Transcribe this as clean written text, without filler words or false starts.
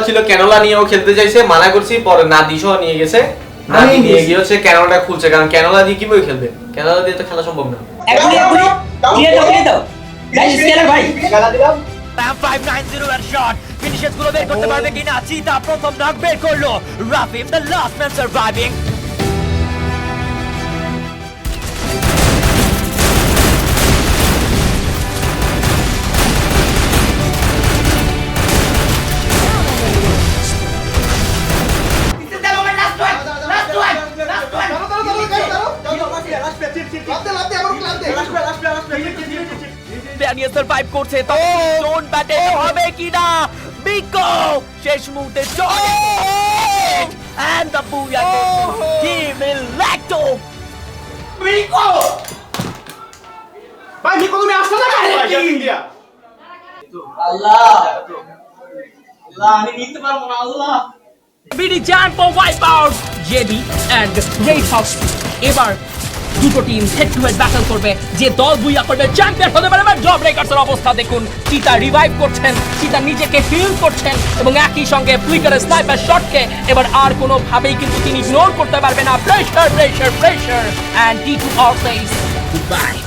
ছিল ক্যানোলা নিয়েও খেলতে চাইছে, মানা করছি, পরে নাদিসহ নিয়ে গেছে। নাদি নিয়ে গিয়ে হচ্ছে ক্যানোলাটা খুলছে, কারণ ক্যানোলা দিয়ে কিভাবে খেলবে, ক্যানোলা দিয়ে তো খেলা সম্ভব না। Pam 590 এর শট ফিনিশেস গুলো বের করতে পারবে কিনা? চিতা প্রথম নক বের করলো। Rafim the last man surviving. Daniel survive করছে, তো জোন ব্যাটে হবে কিনা? বিকো শেষ মুহূর্তে চলে এন্ড দ্য বুয়া টিম ইলেক্টো। মিকো ভাই, মিকো তুমি আসছো না কেন? আল্লাহ আল্লাহ, আমি নিতে পারবো না। আল্লাহ BD champ for wipe out JB and Red House. এবার দুটো team head to head battle করবে। যে দল বুইয়া করবে চ্যাম্পিয়ন হতে পারে। জব ব্রেকার্সের অবস্থা দেখুন, চিতা রিভাইভ করছেন, চিতা নিজেকে হিল করছেন এবং একই সঙ্গে ফ্লিকারের স্নাইপার শটকে এবার আর কোনো ভাবেই কিন্তু তিনি ইগনোর করতে পারবে না। Pressure pressure pressure and D2 all says goodbye.